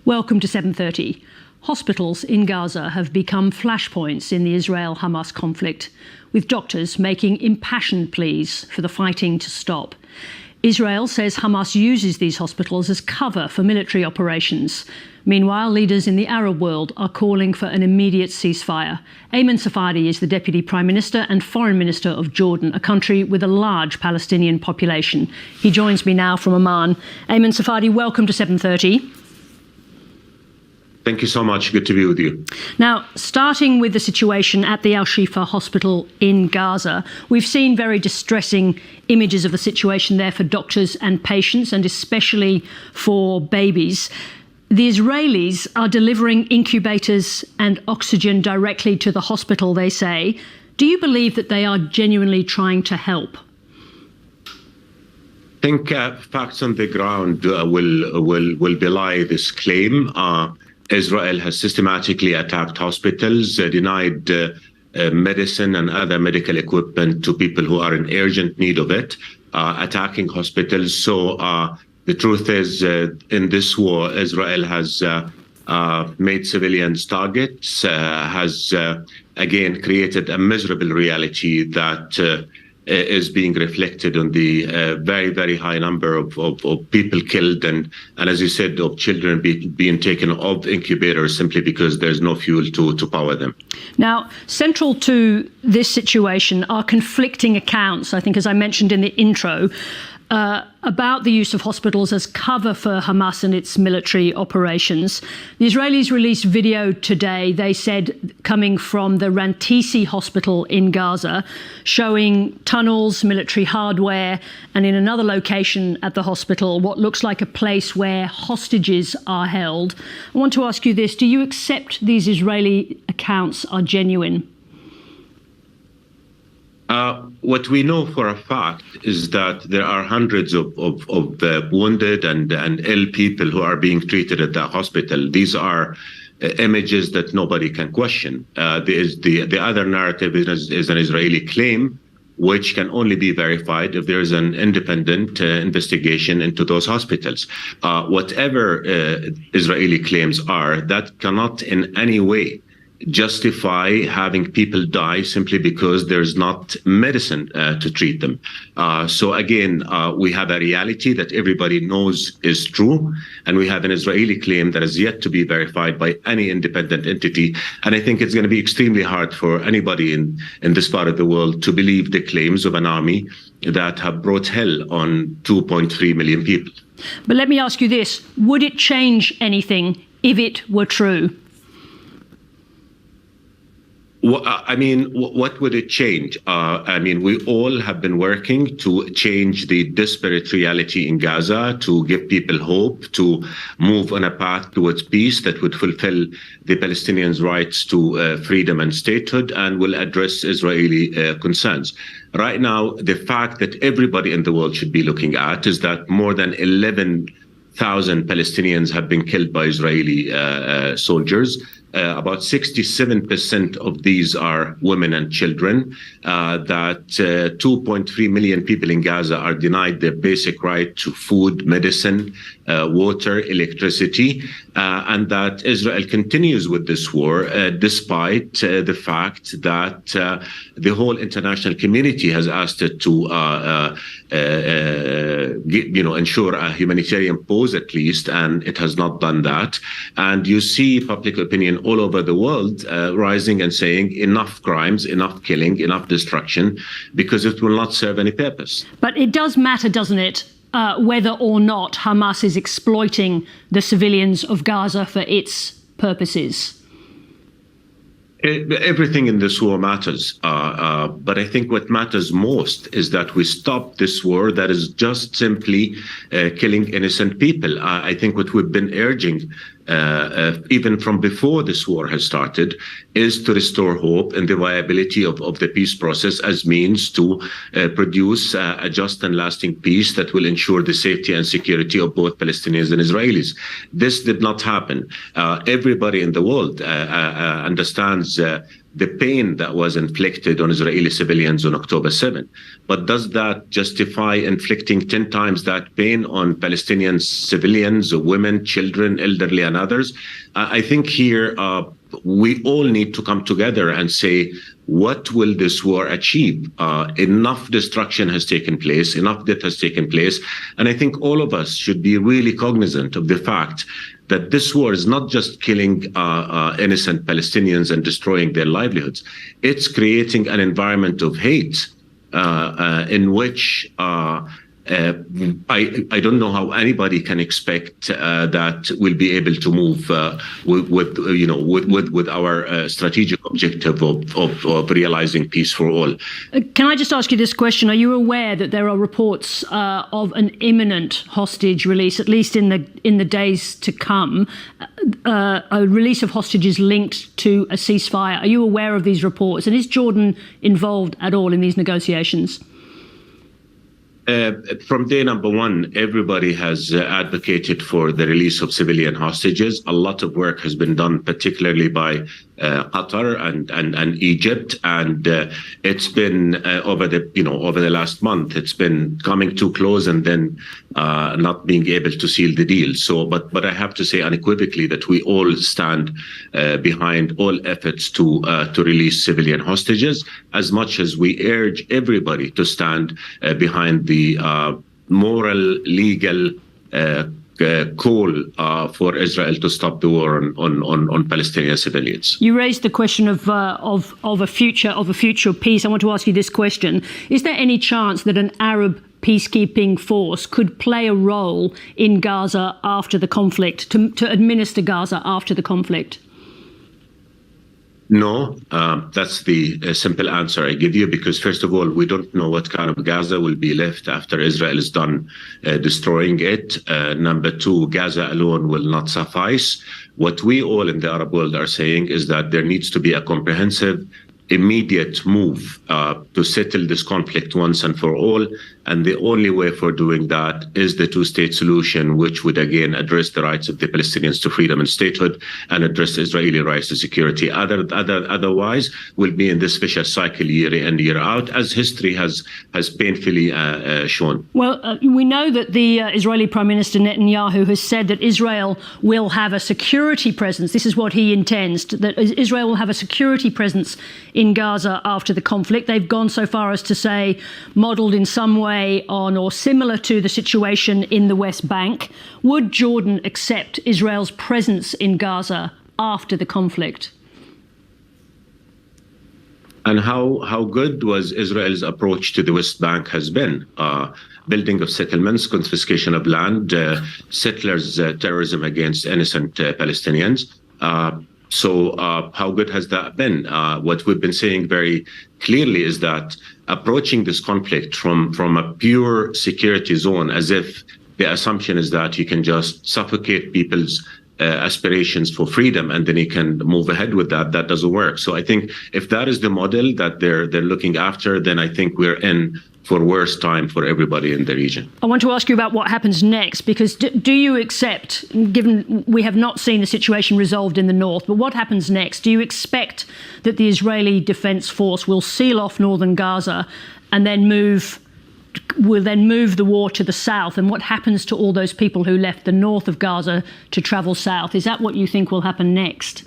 Welcome to 7:30. Hospitals in Gaza have become flashpoints in the Israel-Hamas conflict, with doctors making impassioned pleas for the fighting to stop. Israel says Hamas uses these hospitals as cover for military operations. Meanwhile, leaders in the Arab world are calling for an immediate ceasefire. Eimon is the Deputy Prime Minister and Foreign Minister of Jordan, a country with a large Palestinian population. He joins me now from Amman. Eimon, welcome to 7:30. Thank you so much. Good to be with you. Now, starting with the situation at the Al-Shifa hospital in Gaza, we've seen very distressing images of the situation there for doctors and patients, and especially for babies. The Israelis are delivering incubators and oxygen directly to the hospital, they say. Do you believe that they are genuinely trying to help? I think facts on the ground will belie this claim. Israel has systematically attacked hospitals, denied medicine and other medical equipment to people who are in urgent need of it, attacking hospitals. So the truth is, in this war, Israel has made civilians targets, has again created a miserable reality that is being reflected on the very, very high number of people killed and as you said, of children being taken off incubators simply because there's no fuel to power them. Now, central to this situation are conflicting accounts, I think, as I mentioned in the intro, about the use of hospitals as cover for Hamas and its military operations. The Israelis released video today, they said, coming from the Rantisi hospital in Gaza, showing tunnels, military hardware, and in another location at the hospital, what looks like a place where hostages are held. I want to ask you this: do you accept these Israeli accounts are genuine? What we know for a fact is that there are hundreds of wounded and ill people who are being treated at the hospital. These are images that nobody can question. The other narrative is an Israeli claim, which can only be verified if there is an independent investigation into those hospitals. Whatever Israeli claims are, that cannot in any way justify having people die simply because there's not medicine to treat them. So again, we have a reality that everybody knows is true, and we have an Israeli claim that is yet to be verified by any independent entity. And I think it's going to be extremely hard for anybody in this part of the world to believe the claims of an army that have brought hell on 2.3 million people. But let me ask you this: would it change anything if it were true? I mean, what would it change? I mean, we all have been working to change the disparate reality in Gaza, to give people hope, to move on a path towards peace that would fulfill the Palestinians' rights to freedom and statehood and will address Israeli concerns. Right now, the fact that everybody in the world should be looking at is that more than 11,000 Palestinians have been killed by Israeli soldiers. About 67% of these are women and children, that 2.3 million people in Gaza are denied their basic right to food, medicine, water, electricity, and that Israel continues with this war despite the fact that the whole international community has asked it to ensure a humanitarian pause at least, and it has not done that. And you see public opinion all over the world rising and saying enough crimes, enough killing, enough destruction, because it will not serve any purpose. But it does matter, doesn't it, whether or not Hamas is exploiting the civilians of Gaza for its purposes? Everything in this war matters, but I think what matters most is that we stop this war that is just simply killing innocent people. I think what we've been urging, even from before this war has started, is to restore hope in the viability of the peace process as means to produce a just and lasting peace that will ensure the safety and security of both Palestinians and Israelis. This did not happen. Everybody in the world understands the pain that was inflicted on Israeli civilians on October 7. But does that justify inflicting 10 times that pain on Palestinian civilians, women, children, elderly, and others? I think here we all need to come together and say, what will this war achieve? Enough destruction has taken place, enough death has taken place. And I think all of us should be really cognizant of the fact that this war is not just killing innocent Palestinians and destroying their livelihoods. It's creating an environment of hate in which I don't know how anybody can expect that we'll be able to move with our strategic objective of realizing peace for all. Can I just ask you this question? Are you aware that there are reports of an imminent hostage release, at least in the days to come, a release of hostages linked to a ceasefire? Are you aware of these reports? And is Jordan involved at all in these negotiations? From day number one, everybody has advocated for the release of civilian hostages. A lot of work has been done, particularly by Qatar and Egypt, and it's been over the last month. It's been coming too close and then not being able to seal the deal. So, but I have to say unequivocally that we all stand behind all efforts to release civilian hostages, as much as we urge everybody to stand behind the moral, legal call for Israel to stop the war on Palestinian civilians. You raised the question of a future peace. I want to ask you this question: is there any chance that an Arab peacekeeping force could play a role in Gaza after the conflict, to administer Gaza after the conflict? No, that's the simple answer I give you, because first of all, we don't know what kind of Gaza will be left after Israel is done destroying it. Number two, Gaza alone will not suffice. What we all in the Arab world are saying is that there needs to be a comprehensive, immediate move to settle this conflict once and for all. And the only way for doing that is the two-state solution, which would again address the rights of the Palestinians to freedom and statehood and address Israeli rights to security. Otherwise, we'll be in this vicious cycle year in, year out, as history has painfully shown. Well, we know that the Israeli Prime Minister Netanyahu has said that Israel will have a security presence. This is what he intends, that Israel will have a security presence in Gaza after the conflict. They've gone so far as to say, modelled in some way on or similar to the situation in the West Bank. Would Jordan accept Israel's presence in Gaza after the conflict? And how good was Israel's approach to the West Bank has been? Building of settlements, confiscation of land, settlers' terrorism against innocent Palestinians. So how good has that been? What we've been saying very clearly is that approaching this conflict from a pure security zone, as if the assumption is that you can just suffocate people's aspirations for freedom and then you can move ahead with that, that doesn't work. So I think if that is the model that they're looking after, then I think we're in for worse time for everybody in the region. I want to ask you about what happens next, because do you accept, given we have not seen the situation resolved in the north, but what happens next? Do you expect that the Israeli Defense Force will seal off northern Gaza and then move the war to the south? And what happens to all those people who left the north of Gaza to travel south? Is that what you think will happen next?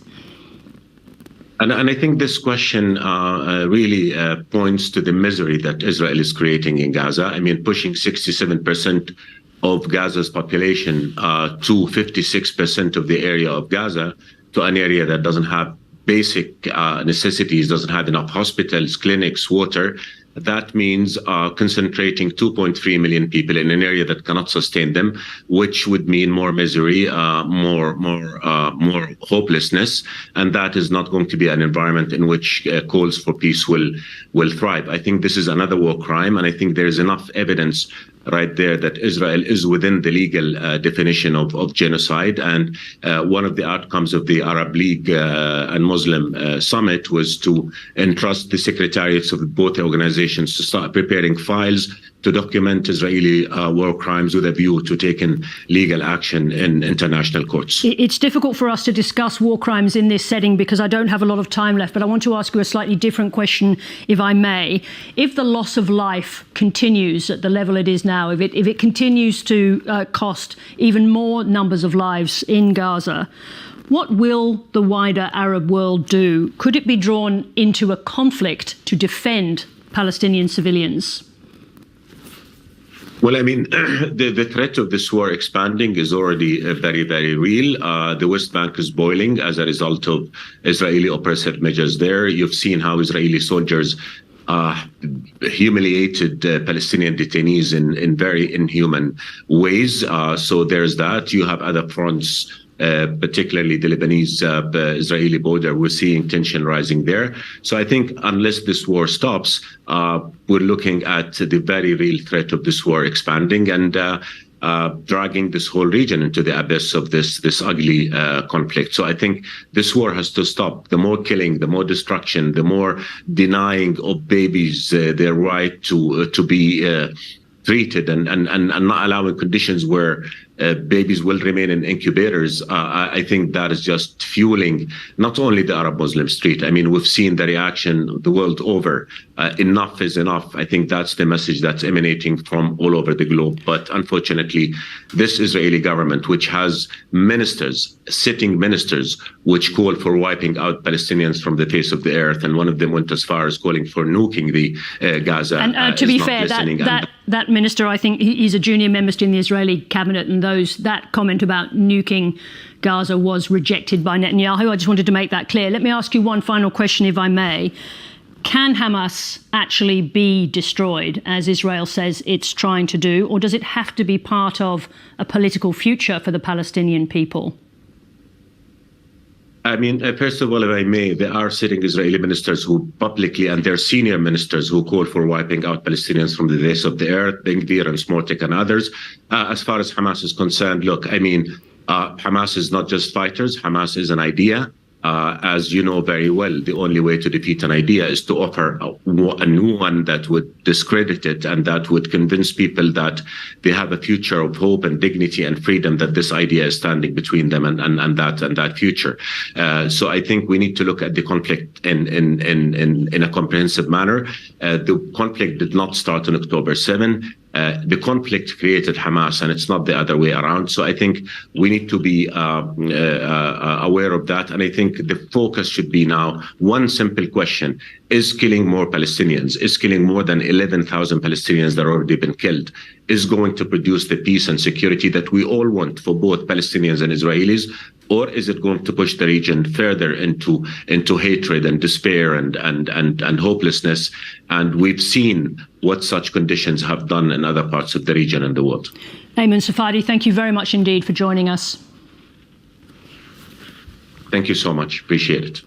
And I think this question really points to the misery that Israel is creating in Gaza. I mean, pushing 67% of Gaza's population to 56% of the area of Gaza, to an area that doesn't have basic necessities, doesn't have enough hospitals, clinics, water. That means concentrating 2.3 million people in an area that cannot sustain them, which would mean more misery, more hopelessness, and that is not going to be an environment in which calls for peace will thrive. I think this is another war crime, and I think there is enough evidence right there that Israel is within the legal definition of genocide. And one of the outcomes of the Arab League and Muslim summit was to entrust the secretariats of both organizations to start preparing files to document Israeli war crimes with a view to taking legal action in international courts. It's difficult for us to discuss war crimes in this setting because I don't have a lot of time left, but I want to ask you a slightly different question, if I may. If the loss of life continues at the level it is now, if it continues to cost even more numbers of lives in Gaza, what will the wider Arab world do? Could it be drawn into a conflict to defend Palestinian civilians? Well, I mean, the threat of this war expanding is already very, very real. The West Bank is boiling as a result of Israeli oppressive measures there. You've seen how Israeli soldiers humiliated Palestinian detainees in very inhuman ways. So there's that. You have other fronts, particularly the Lebanese-Israeli border. We're seeing tension rising there. So I think unless this war stops, we're looking at the very real threat of this war expanding and dragging this whole region into the abyss of this ugly conflict. So I think this war has to stop. The more killing, the more destruction, the more denying of babies their right to be treated and not allowing conditions where babies will remain in incubators. I think that is just fueling not only the Arab Muslim street. I mean, we've seen the reaction the world over. Enough is enough. I think that's the message that's emanating from all over the globe. But unfortunately, this Israeli government, which has sitting ministers, which call for wiping out Palestinians from the face of the earth, and one of them went as far as calling for nuking the Gaza. And to be fair, that minister, I think he's a junior member in the Israeli cabinet, and that comment about nuking Gaza was rejected by Netanyahu. I just wanted to make that clear. Let me ask you one final question, if I may. Can Hamas actually be destroyed, as Israel says it's trying to do, or does it have to be part of a political future for the Palestinian people? I mean, first of all, if I may, there are sitting Israeli ministers who publicly, and their senior ministers who call for wiping out Palestinians from the face of the earth, Ben Gvir and Smotrich and others. As far as Hamas is concerned, look, I mean, Hamas is not just fighters. Hamas is an idea. As you know very well, the only way to defeat an idea is to offer a new one that would discredit it and that would convince people that they have a future of hope and dignity and freedom, that this idea is standing between them and that future. So I think we need to look at the conflict in a comprehensive manner. The conflict did not start on October 7. The conflict created Hamas, and it's not the other way around. So I think we need to be aware of that. And I think the focus should be now one simple question: is killing more Palestinians, is killing more than 11,000 Palestinians that have already been killed, is going to produce the peace and security that we all want for both Palestinians and Israelis? Or is it going to push the region further into hatred and despair and hopelessness? And we've seen what such conditions have done in other parts of the region and the world. Eimon Safadi, thank you very much indeed for joining us. Thank you so much. Appreciate it.